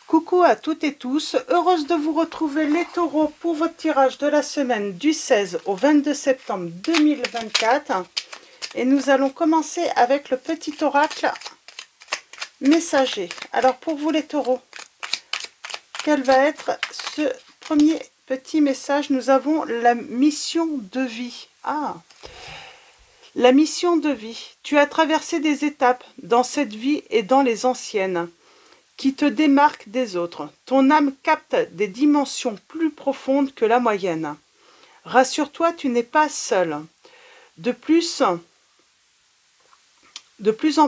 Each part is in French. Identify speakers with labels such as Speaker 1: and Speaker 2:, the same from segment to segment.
Speaker 1: Coucou à toutes et tous, heureuse de vous retrouver les taureaux pour votre tirage de la semaine du 16 au 22 septembre 2024. Et nous allons commencer avec le petit oracle messager. Alors pour vous les taureaux, quel va être ce premier petit message? Nous avons la mission de vie. La mission de vie. Tu as traversé des étapes dans cette vie et dans les anciennes qui te démarquent des autres. Ton âme capte des dimensions plus profondes que la moyenne. Rassure-toi, tu n'es pas seul. De plus en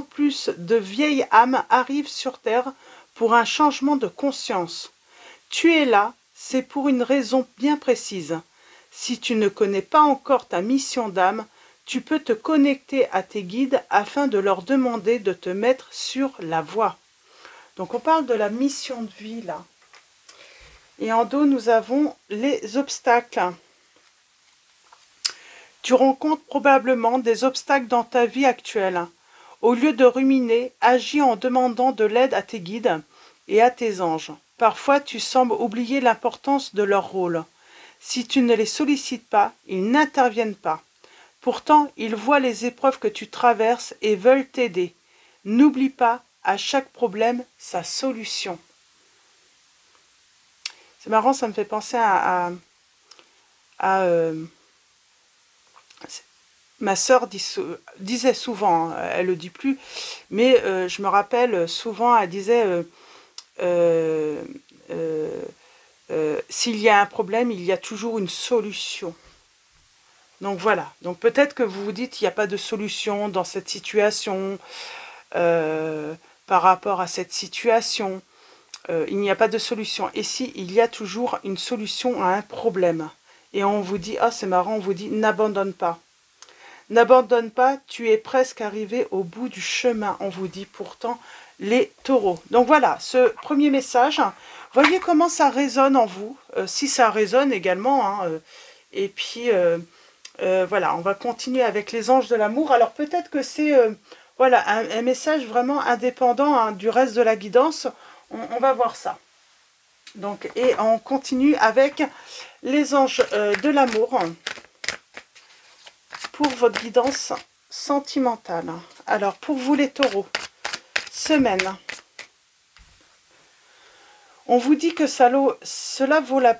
Speaker 1: plus de vieilles âmes arrivent sur Terre pour un changement de conscience. Tu es là, c'est pour une raison bien précise. Si tu ne connais pas encore ta mission d'âme, tu peux te connecter à tes guides afin de leur demander de te mettre sur la voie. Donc on parle de la mission de vie là. Et en dos, nous avons les obstacles. Tu rencontres probablement des obstacles dans ta vie actuelle. Au lieu de ruminer, agis en demandant de l'aide à tes guides et à tes anges. Parfois, tu sembles oublier l'importance de leur rôle. Si tu ne les sollicites pas, ils n'interviennent pas. Pourtant, ils voient les épreuves que tu traverses et veulent t'aider. N'oublie pas, à chaque problème, sa solution. C'est marrant, ça me fait penser ma sœur disait souvent, elle le dit plus, mais je me rappelle souvent, elle disait s'il y a un problème, il y a toujours une solution. Donc voilà, donc peut-être que vous vous dites il n'y a pas de solution dans cette situation, par rapport à cette situation, il n'y a pas de solution. Et si, il y a toujours une solution à un problème. Et on vous dit, c'est marrant, on vous dit, n'abandonne pas. N'abandonne pas, tu es presque arrivé au bout du chemin, on vous dit pourtant les taureaux. Donc voilà, ce premier message, voyez comment ça résonne en vous, si ça résonne également. Et puis, voilà, on va continuer avec les anges de l'amour. Alors peut-être que c'est... voilà, un message vraiment indépendant du reste de la guidance. On va voir ça. Donc, et on continue avec les anges de l'amour pour votre guidance sentimentale. Alors, pour vous les taureaux, semaine. On vous dit que cela vaut la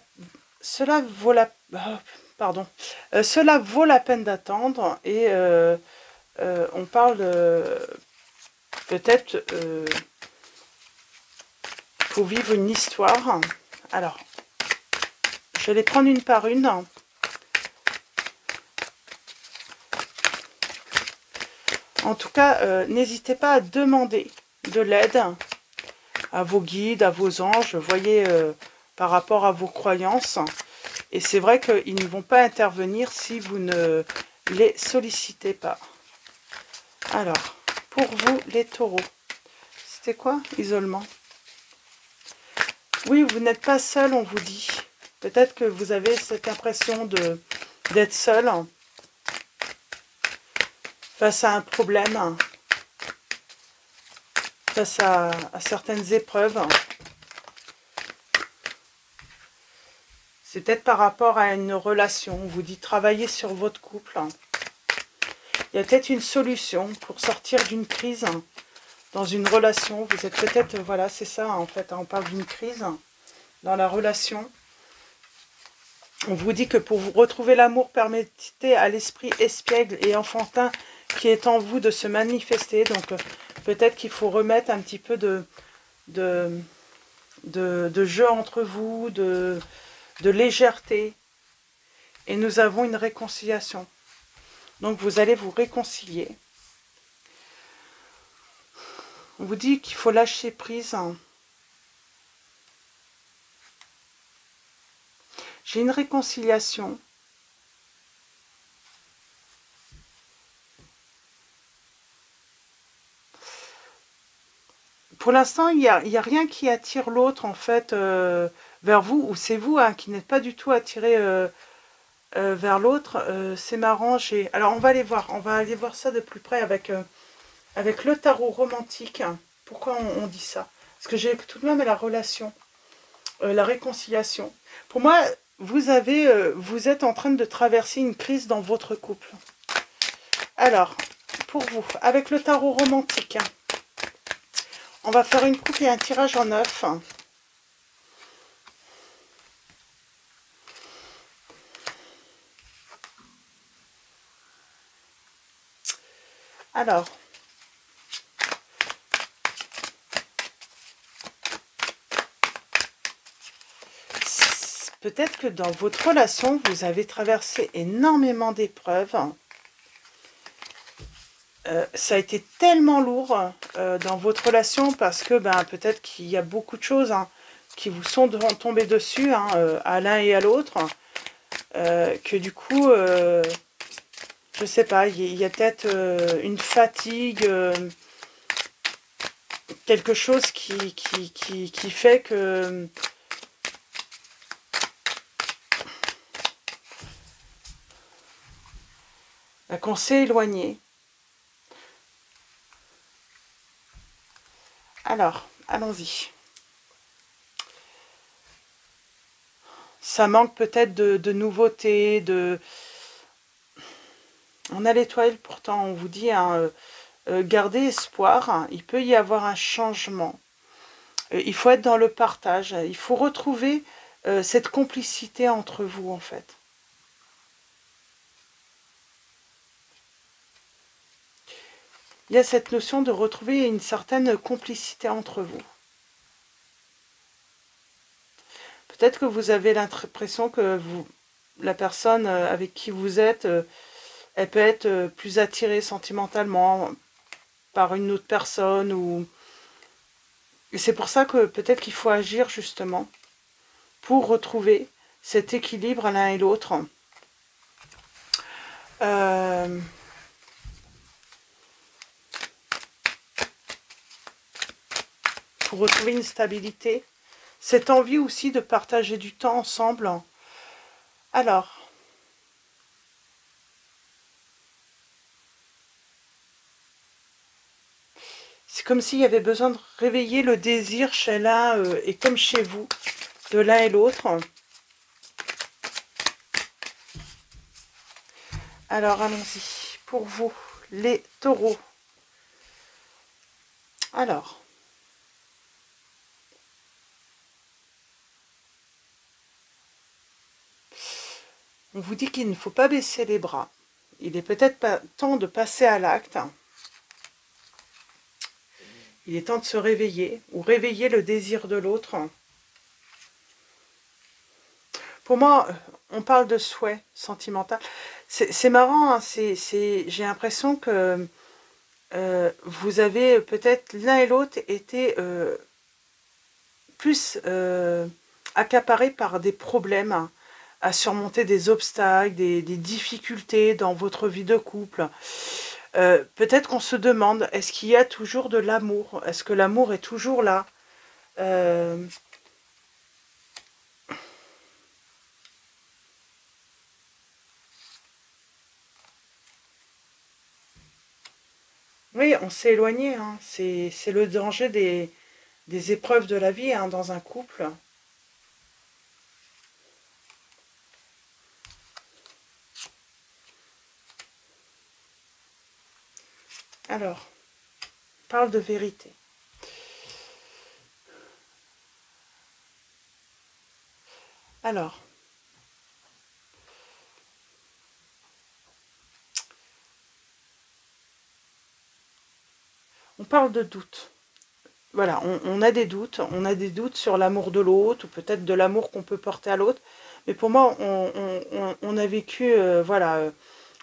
Speaker 1: peine d'attendre et on parle peut-être pour vivre une histoire. Alors, je vais les prendre une par une. En tout cas, n'hésitez pas à demander de l'aide à vos guides, à vos anges, voyez, par rapport à vos croyances. Et c'est vrai qu'ils ne vont pas intervenir si vous ne les sollicitez pas. Alors, pour vous, les taureaux, c'était quoi? Isolement. Oui, vous n'êtes pas seul, on vous dit. Peut-être que vous avez cette impression d'être seul face à un problème, face à certaines épreuves. C'est peut-être par rapport à une relation. On vous dit travailler sur votre couple. Il y a peut-être une solution pour sortir d'une crise dans une relation. Vous êtes peut-être, voilà, c'est ça en fait, on parle d'une crise dans la relation. On vous dit que pour vous retrouver l'amour, permettez à l'esprit espiègle et enfantin qui est en vous de se manifester. Donc peut-être qu'il faut remettre un petit peu de jeu entre vous, de légèreté. Et nous avons une réconciliation. Donc vous allez vous réconcilier. On vous dit qu'il faut lâcher prise. J'ai une réconciliation. Pour l'instant, il n'y a rien qui attire l'autre, en fait, vers vous. Ou c'est vous qui n'êtes pas du tout attiré vers l'autre. C'est marrant. Alors, on va aller voir ça de plus près avec le tarot romantique. Pourquoi on dit ça? Parce que j'ai tout de même la relation, la réconciliation. Pour moi, vous êtes en train de traverser une crise dans votre couple. Alors, pour vous, avec le tarot romantique, on va faire une coupe et un tirage en 9. Alors, peut-être que dans votre relation, vous avez traversé énormément d'épreuves. Ça a été tellement lourd dans votre relation parce que peut-être qu'il y a beaucoup de choses qui vous sont tombées dessus à l'un et à l'autre. Que du coup, je sais pas, il y a peut-être une fatigue, quelque chose qui fait que qu'on s'est éloigné. Alors, allons-y. Ça manque peut-être de nouveautés, On a l'étoile, pourtant, on vous dit, gardez espoir, il peut y avoir un changement. Il faut être dans le partage, il faut retrouver cette complicité entre vous, en fait. Il y a cette notion de retrouver une certaine complicité entre vous. Peut-être que vous avez l'impression que la personne avec qui vous êtes, elle peut être plus attirée sentimentalement par une autre personne. Et c'est pour ça que peut-être qu'il faut agir justement pour retrouver cet équilibre l'un et l'autre. Pour retrouver une stabilité, cette envie aussi de partager du temps ensemble. Alors, c'est comme s'il y avait besoin de réveiller le désir chez l'un et comme chez vous, de l'un et l'autre. Alors, allons-y. Pour vous, les taureaux. Alors, on vous dit qu'il ne faut pas baisser les bras. Il est peut-être pas temps de passer à l'acte. Il est temps de se réveiller, ou réveiller le désir de l'autre. Pour moi, on parle de souhait sentimental. C'est marrant, hein, j'ai l'impression que vous avez peut-être l'un et l'autre été plus accaparés par des problèmes, à surmonter des obstacles, des difficultés dans votre vie de couple. Peut-être qu'on se demande, est-ce qu'il y a toujours de l'amour? Est-ce que l'amour est toujours là? Oui, on s'est éloigné, hein. C'est le danger des épreuves de la vie dans un couple. Alors, on parle de vérité. Alors, on parle de doute. Voilà, on a des doutes sur l'amour de l'autre, ou peut-être de l'amour qu'on peut porter à l'autre. Mais pour moi, on a vécu, voilà,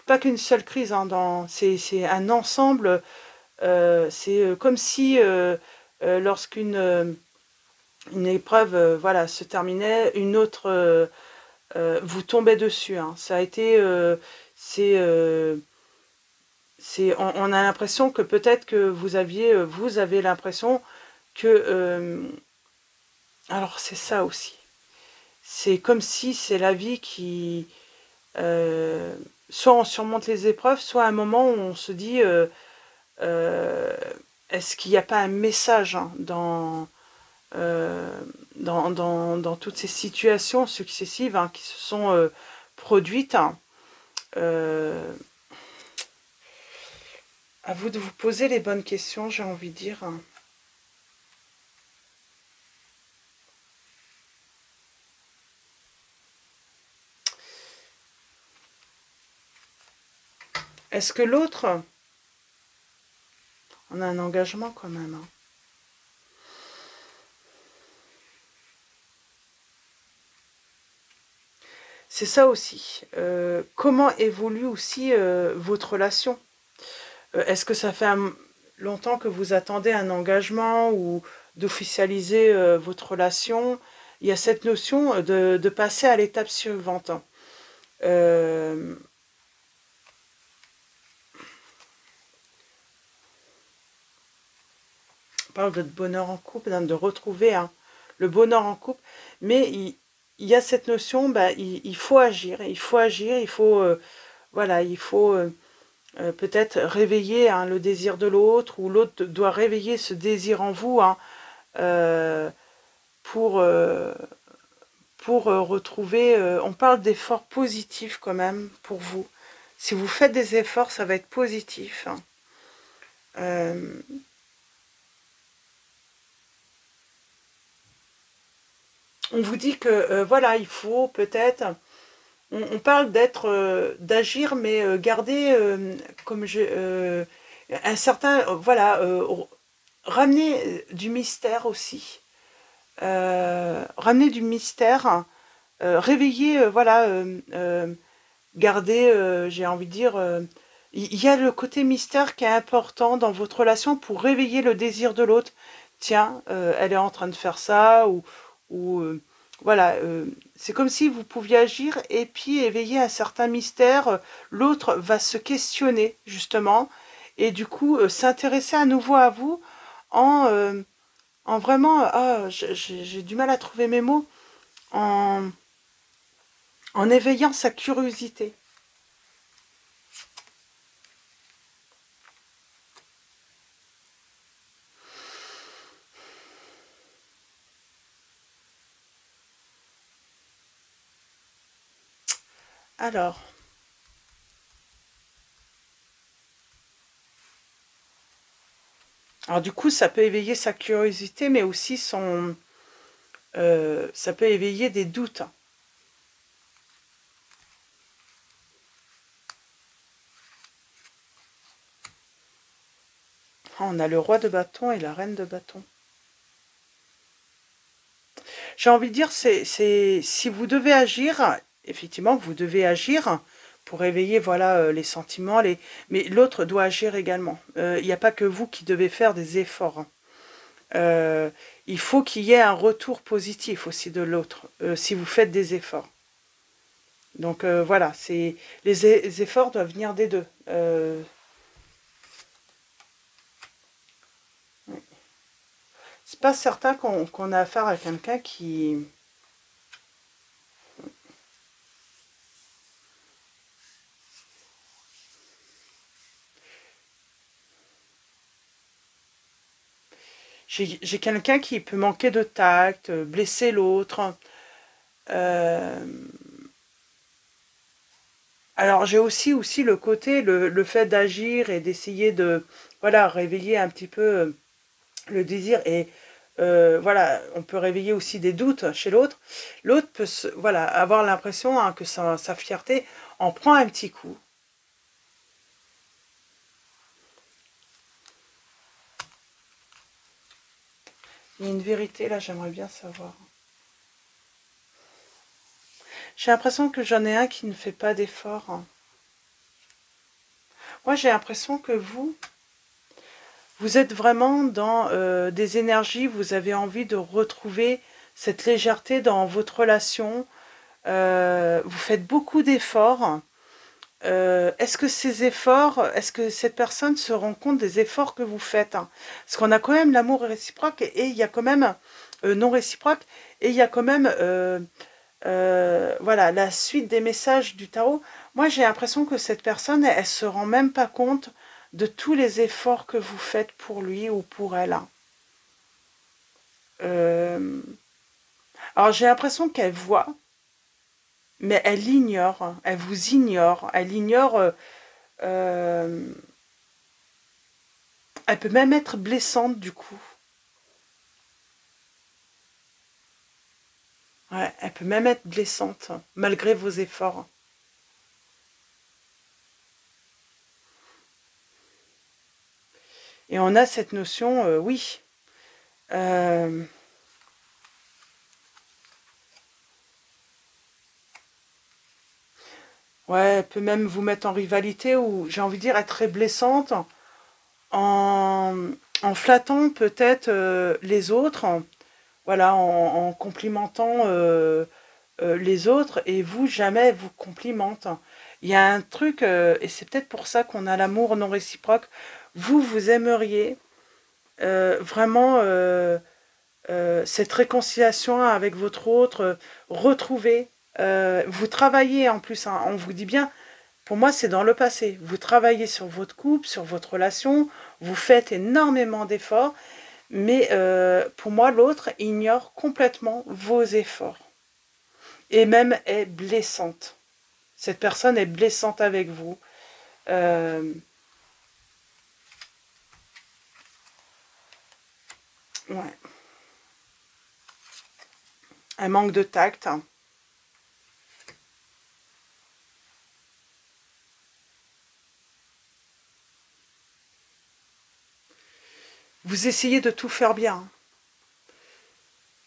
Speaker 1: pas qu'une seule crise, c'est un ensemble. C'est comme si lorsqu'une une épreuve voilà, se terminait, une autre vous tombait dessus. Ça a été, on a l'impression que peut-être que vous avez l'impression que, alors c'est ça aussi. C'est comme si c'est la vie qui, soit on surmonte les épreuves, soit à un moment où on se dit, est-ce qu'il n'y a pas un message dans dans toutes ces situations successives hein, qui se sont produites. Hein. À vous de vous poser les bonnes questions, j'ai envie de dire. Est-ce que l'autre, on a un engagement quand même hein. C'est ça aussi. Comment évolue aussi votre relation? Est-ce que ça fait longtemps que vous attendez un engagement ou d'officialiser votre relation? Il y a cette notion de passer à l'étape suivante. On parle de bonheur en couple, hein, de retrouver hein, le bonheur en couple, mais il y a cette notion, bah, il faut agir, il faut agir, il faut, voilà, il faut peut-être réveiller hein, le désir de l'autre, ou l'autre doit réveiller ce désir en vous hein, euh, pour, euh, pour retrouver, on parle d'efforts positifs quand même pour vous. Si vous faites des efforts, ça va être positif. Hein. On vous dit que voilà, il faut peut-être, on parle d'agir, mais garder comme un certain, voilà, ramener du mystère aussi. Ramener du mystère, réveiller, voilà, garder, j'ai envie de dire, il y a le côté mystère qui est important dans votre relation pour réveiller le désir de l'autre. Tiens, elle est en train de faire ça, ou voilà, c'est comme si vous pouviez agir et puis éveiller un certain mystère. L'autre va se questionner, justement, et du coup, s'intéresser à nouveau à vous en, en vraiment, ah, j'ai du mal à trouver mes mots, en, en éveillant sa curiosité. Alors, du coup, ça peut éveiller sa curiosité, mais aussi ça peut éveiller des doutes. On a le roi de bâton et la reine de bâton. J'ai envie de dire, si vous devez agir, effectivement, vous devez agir pour éveiller voilà, les sentiments, mais l'autre doit agir également. Il n'y a pas que vous qui devez faire des efforts. Il faut qu'il y ait un retour positif aussi de l'autre, si vous faites des efforts. Donc voilà, les efforts doivent venir des deux. C'est pas certain qu'on a affaire à quelqu'un qui... J'ai quelqu'un qui peut manquer de tact, blesser l'autre. Euh, alors j'ai aussi le côté, le fait d'agir et d'essayer de voilà, réveiller un petit peu le désir. Et voilà, on peut réveiller aussi des doutes chez l'autre. L'autre peut voilà, avoir l'impression hein, que sa fierté en prend un petit coup. Il y a une vérité là, j'aimerais bien savoir. J'ai l'impression que j'en ai un qui ne fait pas d'effort. Hein. Moi, j'ai l'impression que vous êtes vraiment dans des énergies, vous avez envie de retrouver cette légèreté dans votre relation. Vous faites beaucoup d'efforts. Est-ce que ces efforts, est-ce que cette personne se rend compte des efforts que vous faites hein? Parce qu'on a quand même l'amour réciproque et il y a quand même non réciproque et il y a quand même voilà la suite des messages du tarot. Moi j'ai l'impression que cette personne elle se rend même pas compte de tous les efforts que vous faites pour lui ou pour elle. Hein. Alors j'ai l'impression qu'elle voit, mais elle ignore, elle vous ignore, elle ignore, euh, elle peut même être blessante du coup. Ouais, elle peut même être blessante, malgré vos efforts. Et on a cette notion, oui. Euh, ouais, elle peut même vous mettre en rivalité ou, j'ai envie de dire, être très blessante en, en flattant peut-être les autres, voilà, en complimentant les autres, et vous, jamais elle vous complimente. Il y a un truc, et c'est peut-être pour ça qu'on a l'amour non réciproque, vous aimeriez vraiment cette réconciliation avec votre autre, retrouver, vous travaillez en plus, hein, on vous dit bien, pour moi c'est dans le passé, vous travaillez sur votre couple, sur votre relation, vous faites énormément d'efforts, mais pour moi l'autre ignore complètement vos efforts, et même est blessante. Cette personne est blessante avec vous. Euh, ouais. Un manque de tact. Vous essayez de tout faire bien.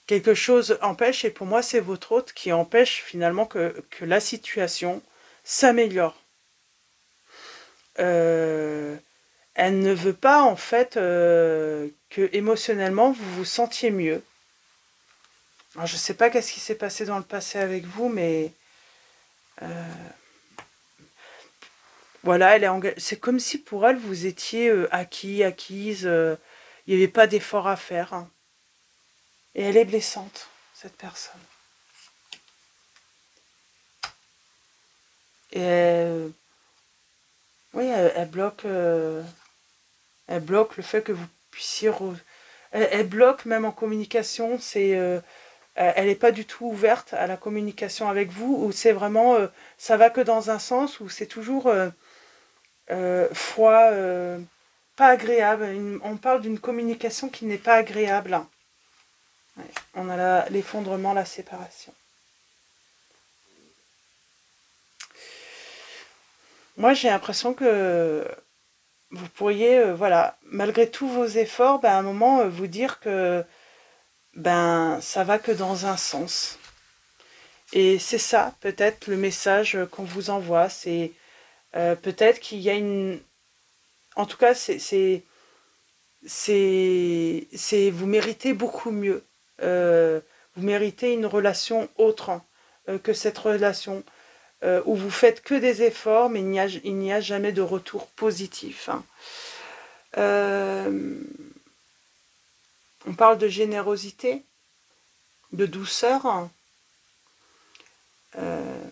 Speaker 1: Quelque chose empêche, et pour moi c'est votre hôte qui empêche finalement que la situation s'améliore. Euh, Elle ne veut pas en fait que émotionnellement vous vous sentiez mieux. Alors, je ne sais pas qu'est-ce qui s'est passé dans le passé avec vous, mais voilà, c'est comme si pour elle vous étiez acquise, il n'y avait pas d'effort à faire, hein. Et elle est blessante, cette personne. Et oui, elle bloque le fait que vous puissiez... Elle bloque même en communication, elle n'est pas du tout ouverte à la communication avec vous, ou c'est vraiment, ça va que dans un sens, ou c'est toujours froid, pas agréable. On parle d'une communication qui n'est pas agréable. Ouais, on a l'effondrement, la séparation. Moi, j'ai l'impression que vous pourriez, voilà, malgré tous vos efforts, ben, à un moment, vous dire que ben, ça va que dans un sens. Et c'est ça, peut-être, le message qu'on vous envoie. C'est peut-être qu'il y a une... En tout cas, vous méritez beaucoup mieux. Vous méritez une relation autre que cette relation où vous faites que des efforts, mais il n'y a jamais de retour positif, hein. Euh, on parle de générosité, de douceur. Euh,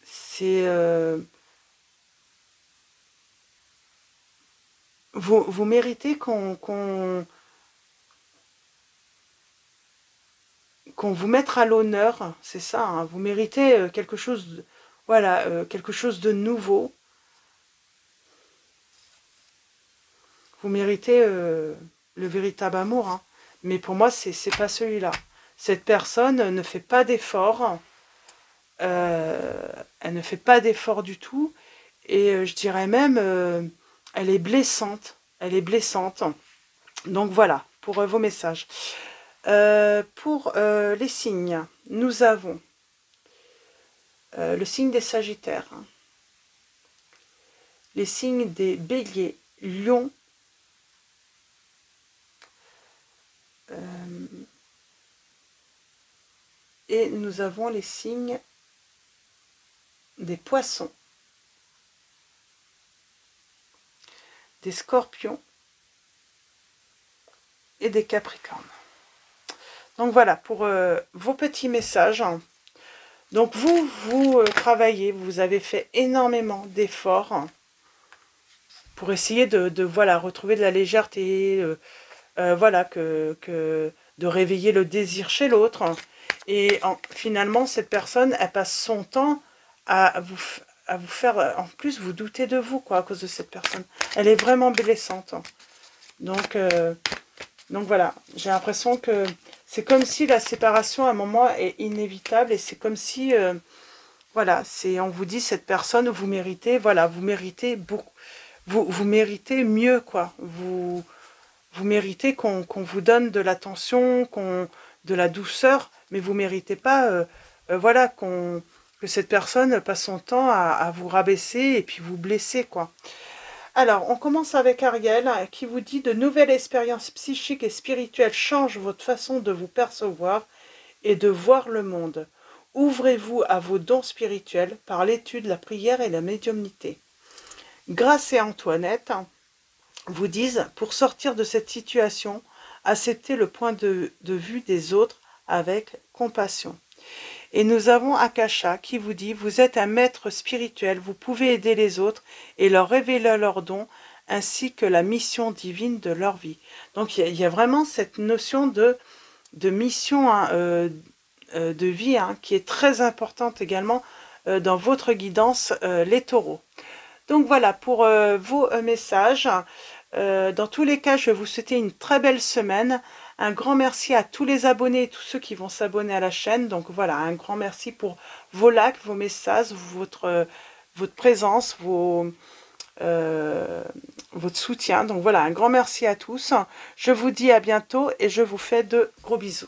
Speaker 1: c'est vous méritez qu'on vous mette à l'honneur, c'est ça, hein. Vous méritez quelque chose, voilà, quelque chose de nouveau. Vous méritez le véritable amour, hein. Mais pour moi, c'est pas celui-là. Cette personne ne fait pas d'effort. Elle ne fait pas d'effort du tout. Et je dirais même, elle est blessante. Elle est blessante. Donc voilà, pour vos messages. Pour les signes, nous avons le signe des Sagittaires, hein, les signes des Béliers, Lions, et nous avons les signes des Poissons, des Scorpions et des Capricornes. Donc voilà, pour vos petits messages. Donc vous travaillez, vous avez fait énormément d'efforts. pour essayer voilà, retrouver de la légèreté, voilà, de réveiller le désir chez l'autre. Et finalement, cette personne, elle passe son temps à vous faire, en plus, vous doutez de vous, quoi, à cause de cette personne. Elle est vraiment blessante. Donc voilà, j'ai l'impression que c'est comme si la séparation, à un moment, est inévitable. Et c'est comme si, voilà, on vous dit, cette personne, vous méritez, voilà, vous méritez beaucoup. Vous méritez mieux, quoi. Vous méritez qu'on vous donne de l'attention, de la douceur, mais vous méritez pas, voilà, que cette personne passe son temps à vous rabaisser et puis vous blesser, quoi. Alors, on commence avec Ariel, qui vous dit « De nouvelles expériences psychiques et spirituelles changent votre façon de vous percevoir et de voir le monde. Ouvrez-vous à vos dons spirituels par l'étude, la prière et la médiumnité. » Grace et Antoinette vous disent « Pour sortir de cette situation, acceptez le point de vue des autres avec compassion. » Et nous avons Akasha qui vous dit « Vous êtes un maître spirituel, vous pouvez aider les autres et leur révéler leurs dons ainsi que la mission divine de leur vie. » Donc il y a vraiment cette notion de mission, de vie, qui est très importante également dans votre guidance, les taureaux. Donc voilà pour vos messages. Dans tous les cas, je vais vous souhaiter une très belle semaine. Un grand merci à tous les abonnés et tous ceux qui vont s'abonner à la chaîne. Donc voilà, un grand merci pour vos likes, vos messages, votre présence, votre soutien. Donc voilà, un grand merci à tous. Je vous dis à bientôt et je vous fais de gros bisous.